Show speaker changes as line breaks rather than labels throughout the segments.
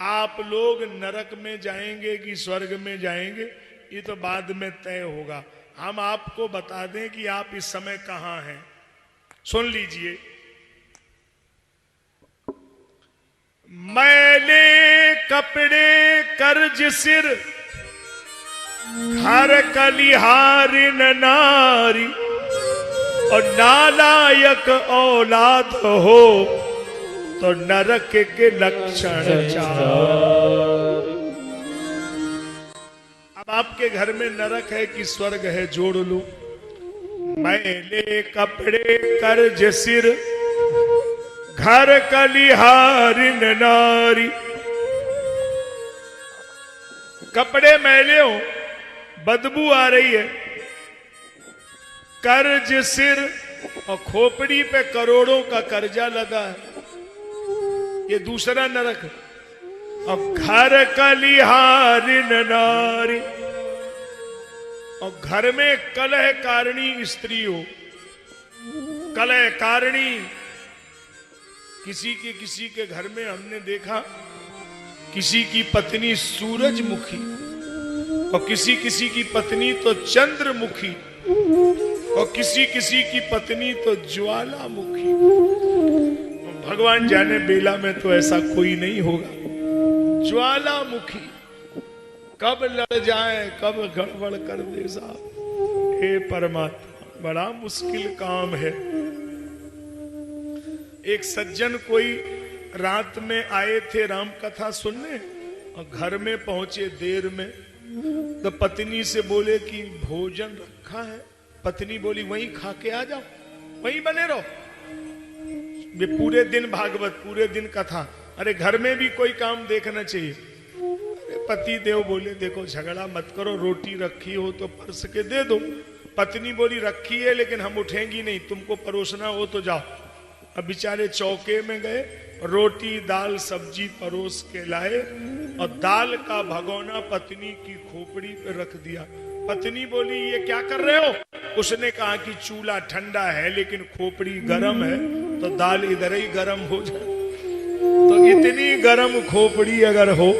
आप लोग नरक में जाएंगे कि स्वर्ग में जाएंगे ये तो बाद में तय होगा। हम आपको बता दें कि आप इस समय कहां हैं। सुन लीजिए। मैले कपड़े कर्ज सिर घर कलिहारिन नारी और नालायक औलाद हो तो नरक के लक्षण चार। अब आपके घर में नरक है कि स्वर्ग है जोड़ लो। मैले कपड़े कर्ज सिर घर कलिहारिन नारी। कपड़े मैले हो, बदबू आ रही है, कर्ज सिर और खोपड़ी पे करोड़ों का कर्जा लगा है, ये दूसरा नरक है। और घर कलिहारिन नारी, और घर में कलह कारिणी स्त्री हो। कलह कारिणी किसी के घर में हमने देखा किसी की पत्नी सूरजमुखी और किसी की पत्नी तो चंद्रमुखी और किसी की पत्नी तो ज्वालामुखी। भगवान जाने बेला में तो ऐसा कोई नहीं होगा। ज्वालामुखी कब लड़ जाए कब गड़बड़ कर दे साहब। हे परमात्मा, बड़ा मुश्किल काम है। एक सज्जन कोई रात में आए थे राम कथा सुनने और घर में पहुंचे देर में, तो पत्नी से बोले कि भोजन रखा है। पत्नी बोली वहीं खा के आ जाओ, वहीं बने रहो। वे पूरे दिन भागवत, पूरे दिन कथा। अरे घर में भी कोई काम देखना चाहिए। अरे पति देव बोले देखो झगड़ा मत करो, रोटी रखी हो तो परस के दे दो। पत्नी बोली रखी है लेकिन हम उठेंगी नहीं, तुमको परोसना हो तो जाओ। अब बेचारे चौके में गए, रोटी दाल सब्जी परोस के लाए और दाल का भगोना पत्नी की खोपड़ी पे रख दिया। पत्नी बोली ये क्या कर रहे हो? उसने कहा कि चूल्हा ठंडा है लेकिन खोपड़ी गर्म है तो दाल इधर ही गर्म हो जाए। तो इतनी गर्म खोपड़ी अगर हो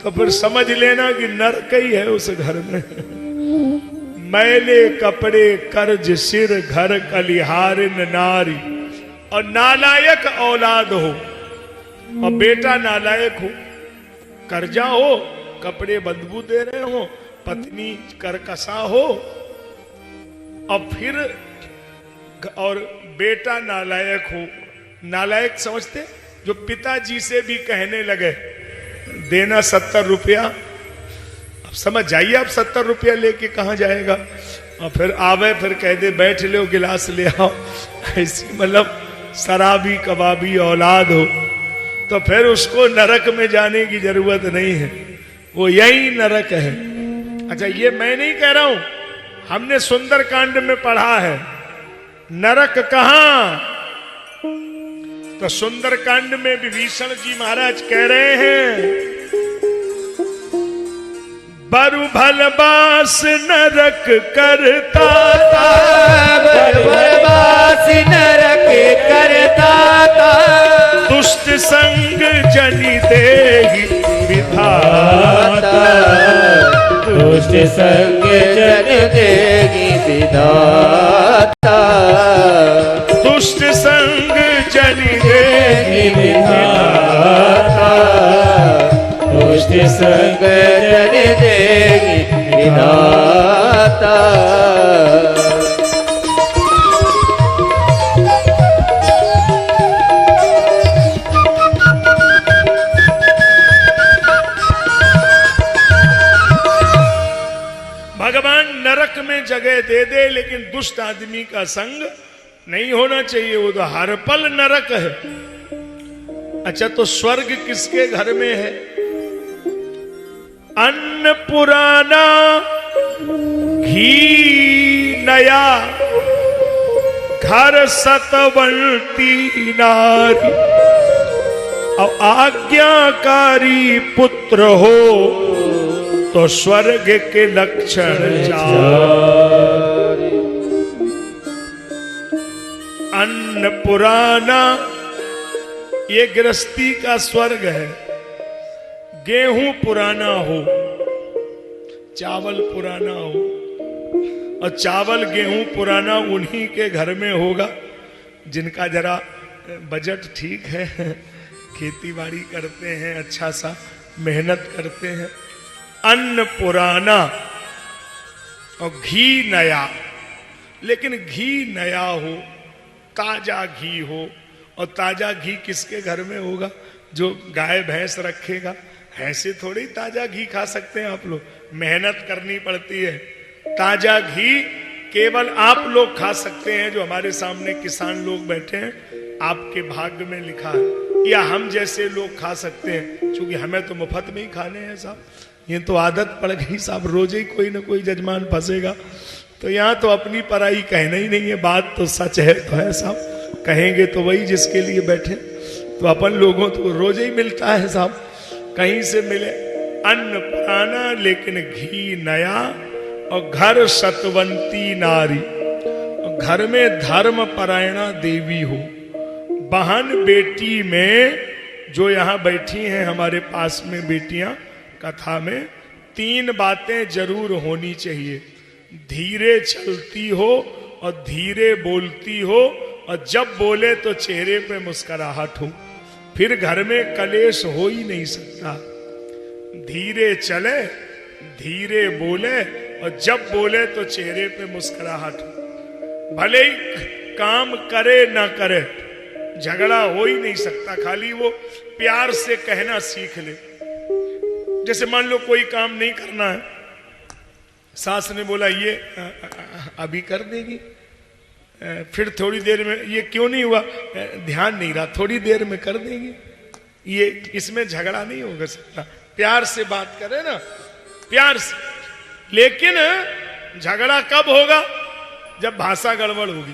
तो फिर समझ लेना कि नरक ही है उस घर में। मैले कपड़े कर्ज सिर घर कलिहारिन नारी, और नालायक औलाद हो और बेटा नालायक हो, कर्जा हो, कपड़े बदबू दे रहे हो, पत्नी करकसा हो, और फिर और बेटा नालायक हो। नालायक समझते जो पिताजी से भी कहने लगे देना 70 रुपया। अब समझ जाइए आप 70 रुपया लेके कहां जाएगा। और फिर आवे फिर कह दे बैठ लो गिलास ले आओ। ऐसी मतलब शराबी कबाबी औलाद हो तो फिर उसको नरक में जाने की जरूरत नहीं है, वो यही नरक है। अच्छा ये मैं नहीं कह रहा हूं, हमने सुंदरकांड में पढ़ा है। नरक कहां? तो सुंदरकांड में विभीषण जी महाराज कह रहे हैं बरु भलबास नरक करता था,
बरु भलबास नरक करता था,
दुष्ट संग जनि देहि विधाता,
दुष्ट संग जन देहि विधाता,
दुष्ट संग जनि देहि विधाता,
दुष्ट संग जन देहि विधाता।
भगवान नरक में जगह दे दे लेकिन दुष्ट आदमी का संग नहीं होना चाहिए, वो तो हर पल नरक है। अच्छा तो स्वर्ग किसके घर में है? अन्न पुराना घी नया घर सतवंती नारी, और आज्ञाकारी पुत्र हो तो स्वर्ग के लक्षण चार। अन्न पुराना ये गृहस्थी का स्वर्ग है। गेहूं पुराना हो, चावल पुराना हो, और चावल गेहूं पुराना उन्हीं के घर में होगा जिनका जरा बजट ठीक है, खेती बाड़ी करते हैं, अच्छा सा मेहनत करते हैं। अन्न पुराना और घी नया, लेकिन घी नया हो, ताजा घी हो। और ताजा घी किसके घर में होगा? जो गाय भैंस रखेगा। ऐसे थोड़ी ताजा घी खा सकते हैं आप लोग, मेहनत करनी पड़ती है। ताजा घी केवल आप लोग खा सकते हैं, जो हमारे सामने किसान लोग बैठे हैं, आपके भाग्य में लिखा है, या हम जैसे लोग खा सकते हैं, क्योंकि हमें तो मुफ्त में ही खाने हैं साहब। ये तो आदत पड़ गई साहब, रोज ही कोई ना कोई जजमान फंसेगा। तो यहाँ तो अपनी पराई कहना ही नहीं है, बात तो सच है तो है साहब, कहेंगे तो वही जिसके लिए बैठे। तो अपन लोगों को रोज ही मिलता है साहब, कहीं से मिले। अन्न पुराना लेकिन घी नया, और घर सतवंती नारी, और घर में धर्म परायणा देवी हो। बहन बेटी में जो यहाँ बैठी हैं हमारे पास में बेटियां कथा में, 3 बातें जरूर होनी चाहिए। धीरे चलती हो और धीरे बोलती हो, और जब बोले तो चेहरे पे मुस्कुराहट हो, फिर घर में कलेश हो ही नहीं सकता। धीरे चले, धीरे बोले, और जब बोले तो चेहरे पे मुस्कुराहट हो। भले ही काम करे ना करे, झगड़ा हो ही नहीं सकता, खाली वो प्यार से कहना सीख ले। जैसे मान लो कोई काम नहीं करना है, सास ने बोला ये अभी कर देगी, फिर थोड़ी देर में ये क्यों नहीं हुआ, ध्यान नहीं रहा, थोड़ी देर में कर देंगे। ये इसमें झगड़ा नहीं होगा सकता, प्यार से बात करें ना, प्यार से। लेकिन झगड़ा कब होगा? जब भाषा गड़बड़ होगी।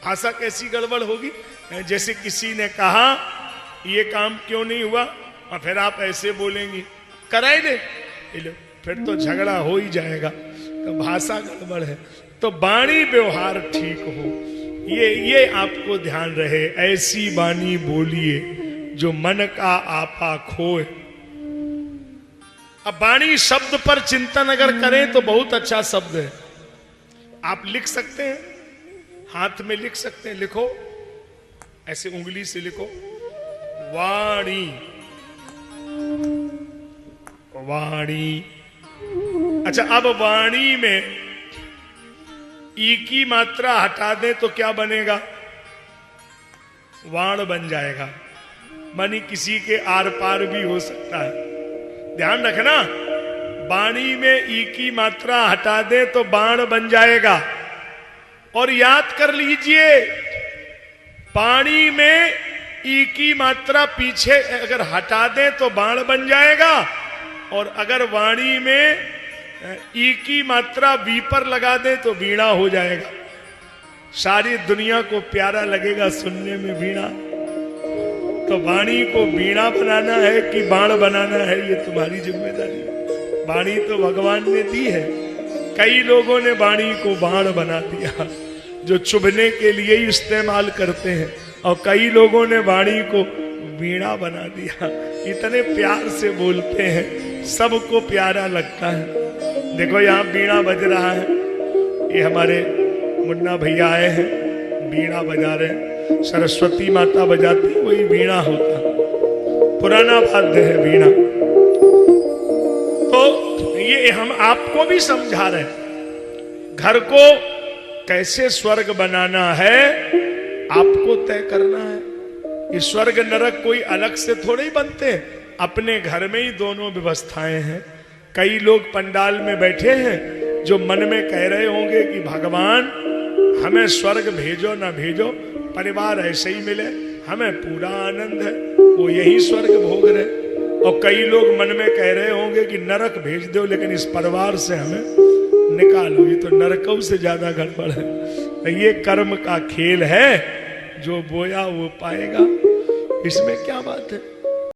भाषा कैसी गड़बड़ होगी? जैसे किसी ने कहा ये काम क्यों नहीं हुआ, और फिर आप ऐसे बोलेंगी कराए दे, फिर तो झगड़ा हो ही जाएगा। तो भाषा गड़बड़ है, तो वाणी व्यवहार ठीक हो, ये आपको ध्यान रहे। ऐसी वाणी बोलिए जो मन का आपा खोए। अब वाणी शब्द पर चिंतन अगर करें तो बहुत अच्छा शब्द है। आप लिख सकते हैं, हाथ में लिख सकते हैं, लिखो ऐसे उंगली से लिखो, वाणी वाणी। अच्छा, अब वाणी में ई की मात्रा हटा दें तो क्या बनेगा? वाण बन जाएगा। मानी किसी के आर पार भी हो सकता है, ध्यान रखना। वाणी में ई की मात्रा हटा दें तो बाण बन जाएगा। और याद कर लीजिए, पानी में ई की मात्रा पीछे अगर हटा दें तो बाण बन जाएगा, और अगर वाणी में ई की मात्रा वी पर लगा दें तो वीणा हो जाएगा। सारी दुनिया को प्यारा लगेगा सुनने में वीणा। तो वाणी को वीणा बनाना है कि बाण बनाना है, ये तुम्हारी जिम्मेदारी है। वाणी तो भगवान ने दी है, कई लोगों ने वाणी को बाण बना दिया जो चुभने के लिए ही इस्तेमाल करते हैं, और कई लोगों ने वाणी को वीणा बना दिया। इतने प्यार से बोलते हैं, सबको प्यारा लगता है। देखो यहाँ वीणा बज रहा है, ये हमारे मुन्ना भैया आए हैं, वीणा बजा रहे हैं। सरस्वती माता बजाती वही वीणा होता, पुराना वाद्य है वीणा। तो ये हम आपको भी समझा रहे हैं, घर को कैसे स्वर्ग बनाना है आपको तय करना है। ये स्वर्ग नरक कोई अलग से थोड़े ही बनते हैं, अपने घर में ही दोनों व्यवस्थाएं हैं। कई लोग पंडाल में बैठे हैं जो मन में कह रहे होंगे कि भगवान हमें स्वर्ग भेजो ना भेजो, परिवार ऐसे ही मिले, हमें पूरा आनंद है, वो यही स्वर्ग भोग रहे। और कई लोग मन में कह रहे होंगे कि नरक भेज दो, लेकिन इस परिवार से हमें निकालो, ये तो नरकों से ज्यादा गड़बड़ है। ये कर्म का खेल है, जो बोया वो पाएगा, इसमें क्या बात है।